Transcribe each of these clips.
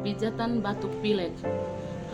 Pijatan batuk pilek.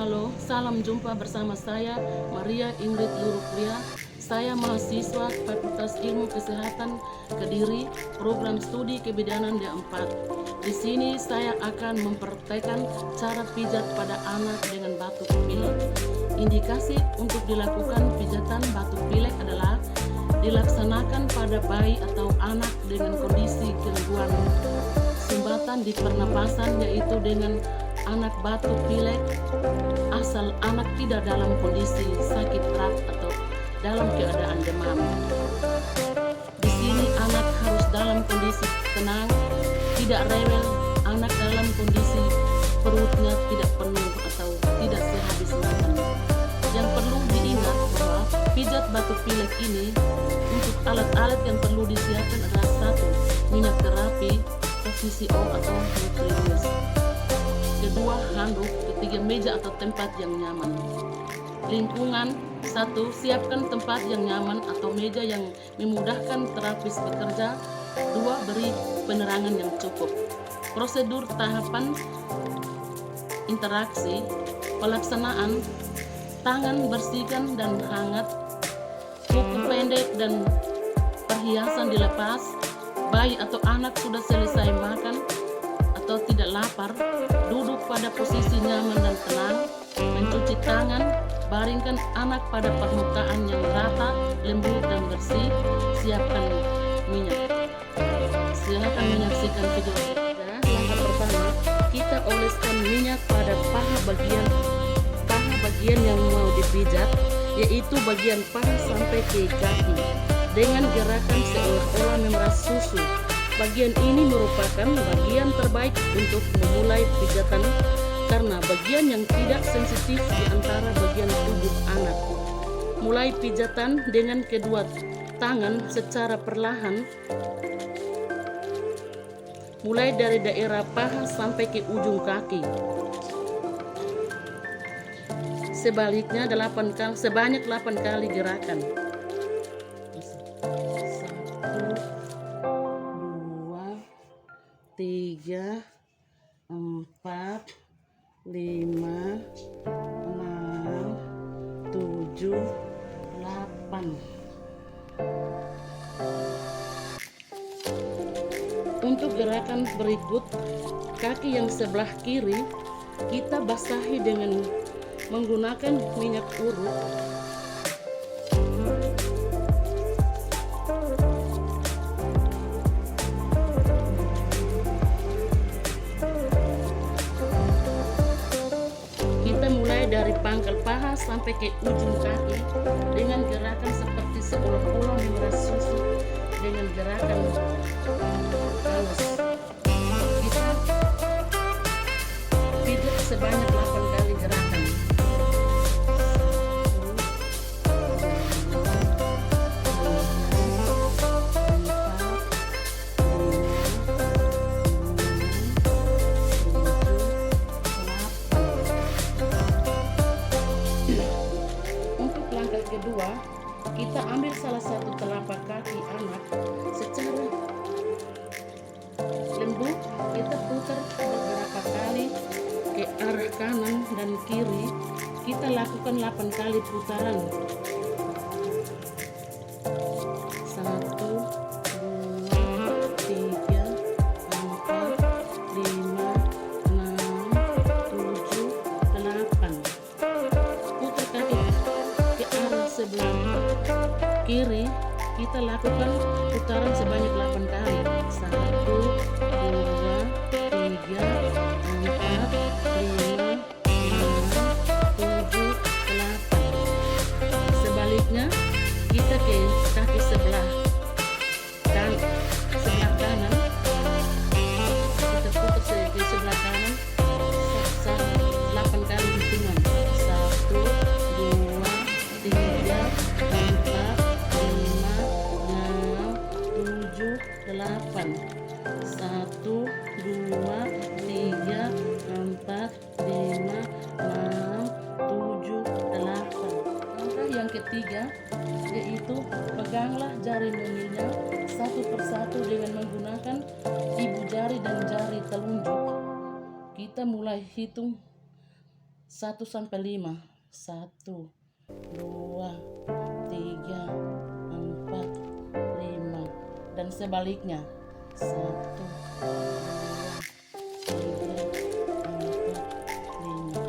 Halo, salam jumpa bersama saya Maria Ingrid Lurupria. Saya mahasiswa Fakultas Ilmu Kesehatan Kediri, program studi kebidanan D4. Di sini saya akan mempraktekkan cara pijat pada anak dengan batuk pilek. Indikasi untuk dilakukan pijatan batuk pilek adalah dilaksanakan pada bayi atau anak dengan kondisi gangguan sumbatan di pernapasan, yaitu dengan anak batuk pilek asal anak tidak dalam kondisi sakit berat atau dalam keadaan demam. Di sini anak harus dalam kondisi tenang, tidak rewel. Anak dalam kondisi perutnya tidak penuh atau tidak sehabis makan. Yang perlu diingat bahwa pijat batuk pilek ini untuk alat-alat yang perlu disiapkan adalah 1. Minyak terapi PCO atau nutribus. 2. Handuk. 3. Meja atau tempat yang nyaman. Lingkungan. 1. Siapkan tempat yang nyaman atau meja yang memudahkan terapis bekerja. 2. Beri penerangan yang cukup. Prosedur tahapan interaksi pelaksanaan: tangan bersihkan dan hangat, kuku pendek dan perhiasan dilepas. Bayi atau anak sudah selesai makan atau tidak lapar, duduk pada posisi nyaman dan tenang, mencuci tangan, baringkan anak pada permukaan yang rata, lembut dan bersih. Siapkan minyak. Silakan menyaksikan video ini. Langkah pertama, kita oleskan minyak pada paha bagian yang mau dipijat, yaitu bagian paha sampai ke kaki, dengan gerakan seolah-olah memeras susu. Bagian ini merupakan bagian terbaik untuk memulai pijatan karena bagian yang tidak sensitif di antara bagian tubuh anak. Mulai pijatan dengan kedua tangan secara perlahan, mulai dari daerah paha sampai ke ujung kaki. Sebaliknya sebanyak 8 kali gerakan. 3, 4, 5, 6, 7, 8. Untuk gerakan berikut, kaki yang sebelah kiri kita basahi dengan menggunakan minyak urut. Dari pangkal paha sampai ke ujung kaki dengan gerakan seperti seolah-olah memeras susu dengan gerakan halus. Kita pijat sebanyak 8 kali gerakan. 2, kita ambil salah satu telapak kaki anak secara lembut, kita putar beberapa kali ke arah kanan dan kiri. Kita lakukan 8 kali putaran. 1, 2, 3, 4, 5, 6, 7, 8. Putar kaki ke arah sebelah kiri, kita lakukan putaran sebanyak 8 kali. 1, 2, 3, 4, 5, 6, 7, 8. Sebaliknya, kita ke kaki sebelah kanan, kita putar di sebelah kanan 8 kali hitungan. 1, 2, 3, 4, 5, 6, 7, 8. 1, 2, 3, 4, 5, 6, 7, 8. Langkah yang ketiga yaitu peganglah jari nunggingnya satu persatu dengan menggunakan ibu jari dan jari telunjuk. Kita mulai hitung 1 sampai 5. 1, 2, 3, 4, 5. Dan sebaliknya. 1, 2, 3, 4, 5.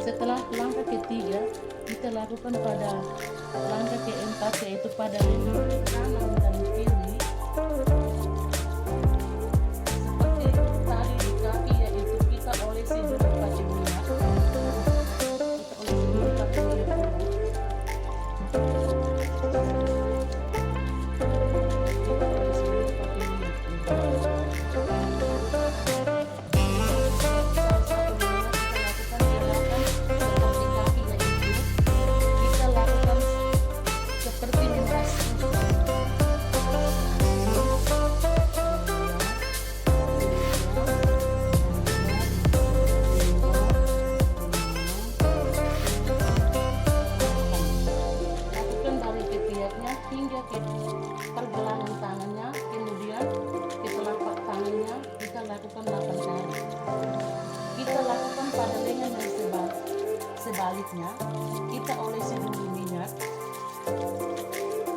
Setelah langkah ketiga, kita lakukan pada langkah keempat, yaitu pada lengan kanan dan kiri. Seperti tadi di kaki, yaitu kita olesi dulu pakai minyak. Kita olesi dulu pakai minyak dulu. Kita olesi dulu pakai minyak dulu. Hingga ke pergelangan tangannya, kemudian ke telapak tangannya kita lakukan 8 kali. Kita lakukan pada lengan yang sebaliknya, kita olesi dulu minyak.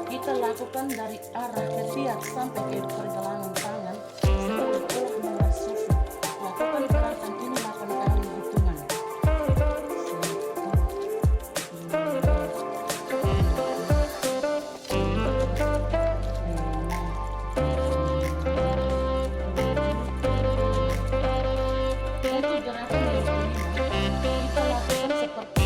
Kita lakukan dari arah ketiak sampai ke pergelangan tangan seolah-olah mengulas susu. Lakukan gerakan ini 8 kali hitungan. 8.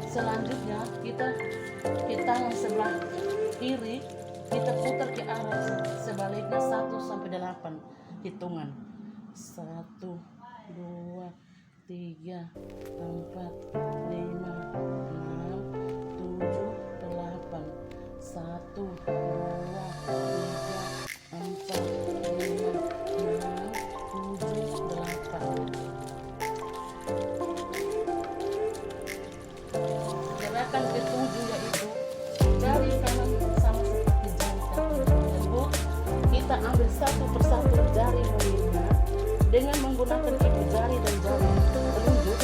Selanjutnya kita ke tangan sebelah kiri, kita putar ke arah sebaliknya 1 sampai 8 hitungan. 1, 2, 3, 4, 5, 6, 7, 8. 1, 2, 3, 4, 5, 6, 7, 8. Gerakan ke-7 yaitu jari kanan sama seperti jari kaki tersebut. Kita ambil satu persatu jari mulutnya dengan menggunakan ibu jari dan jari telunjuk.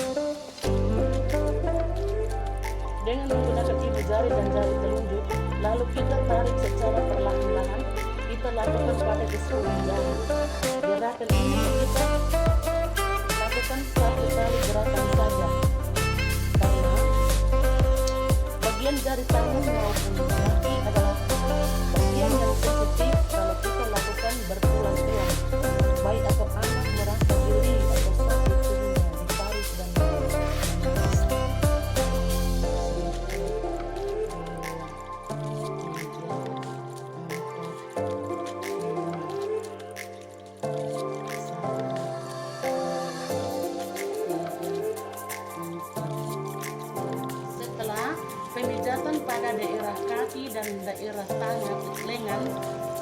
Dengan menggunakan ibu jari dan jari telunjuk, lalu kita tarik secara perlahan-lahan. Kita lakukan pada ke-10 jari. Gerakan ini kita lakukan 1 kali gerakan saja, karena bagian jari tangan maupun kaki adalah bagian yang sensitif kalau kita lakukan berulang-ulang, baik atau anak merasa geli atau sakit telinga ditarik dan menangis. 1, 2, 3, 4, 5. Setelah pemijatan pada daerah kaki dan daerah tangan lengan,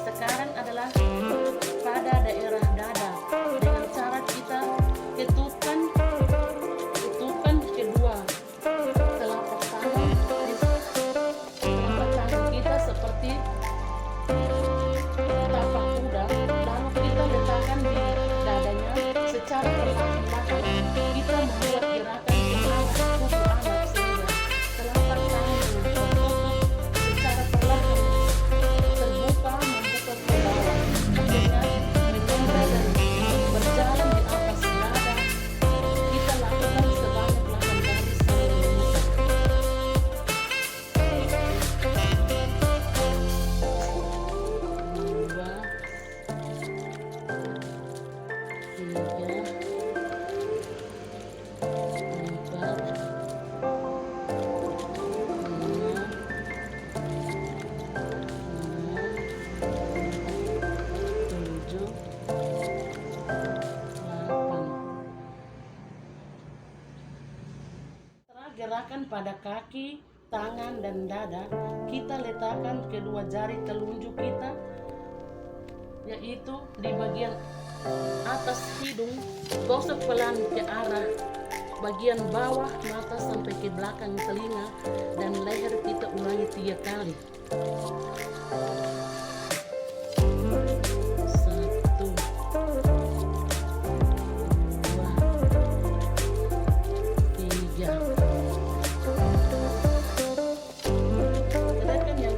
sekarang adalah pada daerah dada dengan cara kita ketutkan kedua telapak tangan kita seperti tapak kuda, lalu kita letakkan di dadanya secara perlahan-lahan. Kita membuat gerakan ke arah tubuh anak sehingga telapak tangan tertutup secara perlahan terbuka membuka ke bawah dengan mengendap dan letakkan pada kaki, tangan, dan dada. Kita letakkan kedua jari telunjuk kita, yaitu di bagian atas hidung. Gosok pelan ke arah bagian bawah mata sampai ke belakang telinga dan leher. Kita ulangi 3 kali. 1, 2, 3. Gerakan yang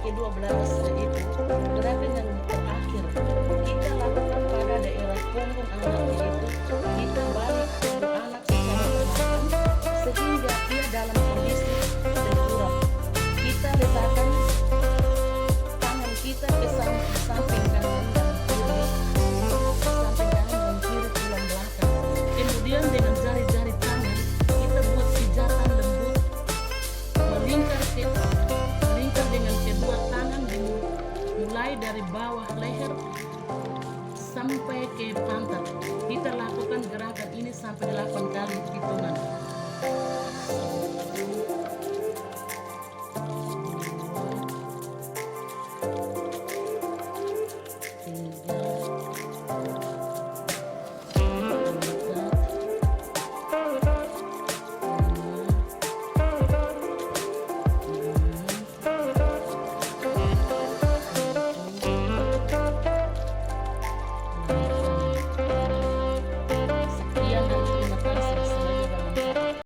ke-12 yaitu gerakan yang terakhir. Kita lakukan pada daerah punggung anak, yaitu kita balik punggung anak secara perlahan sehingga ia dalam kondisi tengkurap. Kita letakkan tangan kita ke samping kanan dan kiri, tulang belakang. Kemudian dengan jari-jari tangan kita buat pijatan lembut, melingkar dengan kedua tangan, mulai dari bawah leher sampai ke pantat. Kita lakukan gerakan ini sampai 8 kali hitungan. 1,